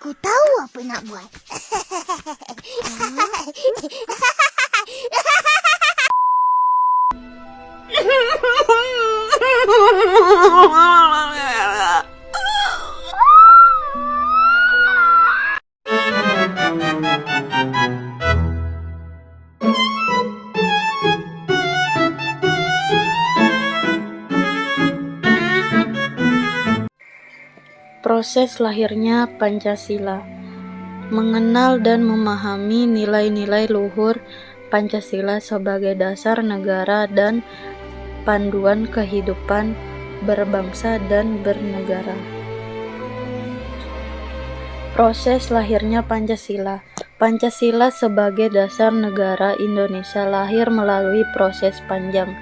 Aku tahu apa nak buat. Proses lahirnya Pancasila. Mengenal dan memahami nilai-nilai luhur Pancasila sebagai dasar negara dan panduan kehidupan berbangsa dan bernegara. Proses lahirnya Pancasila. Pancasila sebagai dasar negara Indonesia lahir melalui proses panjang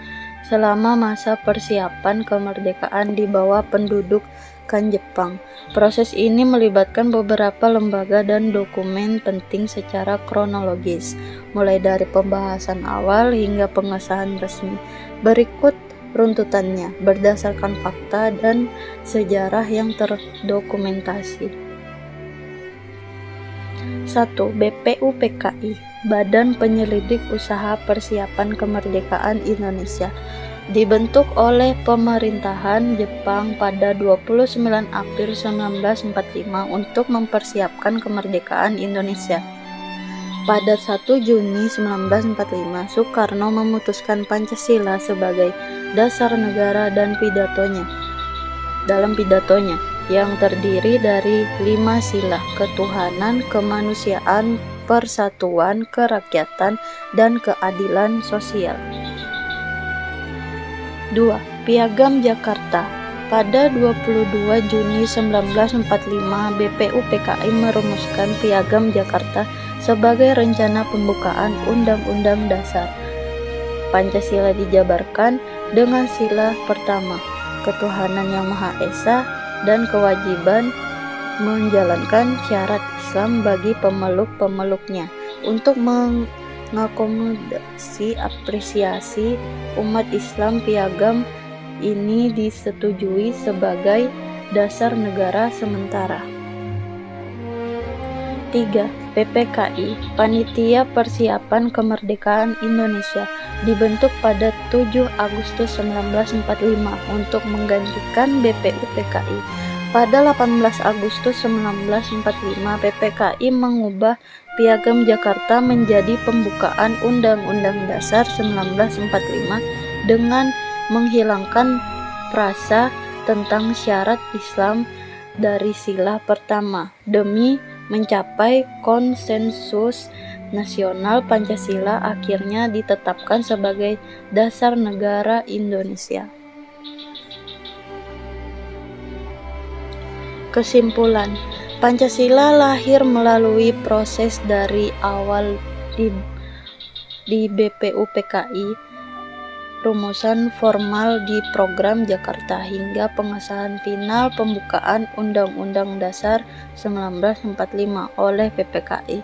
selama masa persiapan kemerdekaan di bawah pendudukan Jepang. Proses ini melibatkan beberapa lembaga dan dokumen penting secara kronologis, mulai dari pembahasan awal hingga pengesahan resmi. Berikut runtutannya berdasarkan fakta dan sejarah yang terdokumentasi. 1. BPUPKI, Badan Penyelidik Usaha Persiapan Kemerdekaan Indonesia, dibentuk oleh pemerintahan Jepang pada 29 April 1945 untuk mempersiapkan kemerdekaan Indonesia. Pada 1 Juni 1945, Soekarno memutuskan Pancasila sebagai dasar negara dan dalam pidatonya yang terdiri dari 5 sila: ketuhanan, kemanusiaan, persatuan, kerakyatan, dan keadilan sosial. 2. Piagam Jakarta. Pada 22 Juni 1945, BPUPKI merumuskan Piagam Jakarta sebagai rencana pembukaan Undang-Undang Dasar. Pancasila dijabarkan dengan sila pertama, ketuhanan yang Maha Esa, dan kewajiban menjalankan syarat Islam bagi pemeluk-pemeluknya. Untuk mengakomodasi apresiasi umat Islam, piagam ini disetujui sebagai dasar negara sementara. 3. PPKI, Panitia Persiapan Kemerdekaan Indonesia, dibentuk pada 7 Agustus 1945 untuk menggantikan BPUPKI. Pada 18 Agustus 1945, PPKI mengubah Piagam Jakarta menjadi pembukaan Undang-Undang Dasar 1945 dengan menghilangkan frasa tentang syarat Islam dari sila pertama demi mencapai konsensus nasional. Pancasila akhirnya ditetapkan sebagai dasar negara Indonesia. Kesimpulan, Pancasila lahir melalui proses dari awal di BPUPKI, rumusan formal di Program Jakarta, hingga pengesahan final pembukaan Undang-Undang Dasar 1945 oleh PPKI.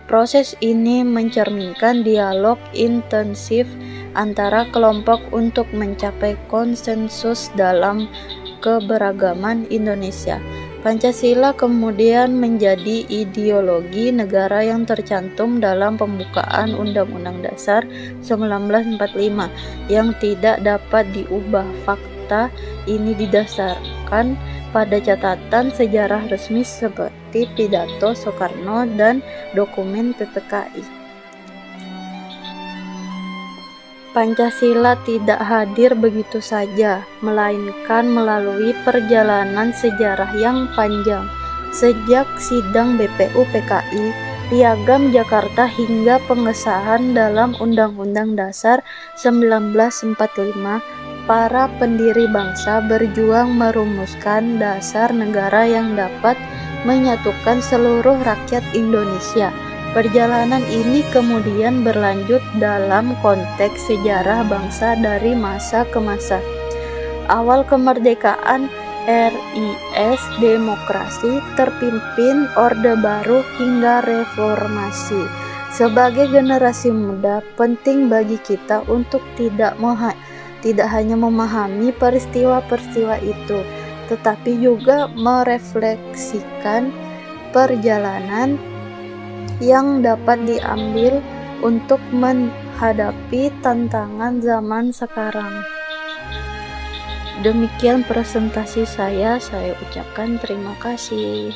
Proses ini mencerminkan dialog intensif antara kelompok untuk mencapai konsensus dalam keberagaman Indonesia. Pancasila kemudian menjadi ideologi negara yang tercantum dalam pembukaan Undang-Undang Dasar 1945 yang tidak dapat diubah. Fakta ini didasarkan pada catatan sejarah resmi seperti pidato Soekarno dan dokumen PPKI. Pancasila tidak hadir begitu saja, melainkan melalui perjalanan sejarah yang panjang. Sejak sidang BPUPKI, Piagam Jakarta hingga pengesahan dalam Undang-Undang Dasar 1945, para pendiri bangsa berjuang merumuskan dasar negara yang dapat menyatukan seluruh rakyat Indonesia. Perjalanan ini kemudian berlanjut dalam konteks sejarah bangsa dari masa ke masa. Awal kemerdekaan RIS, demokrasi, terpimpin Orde Baru hingga reformasi. Sebagai generasi muda, penting bagi kita untuk tidak hanya memahami peristiwa-peristiwa itu, tetapi juga merefleksikan perjalanan yang dapat diambil untuk menghadapi tantangan zaman sekarang. Demikian presentasi saya ucapkan terima kasih.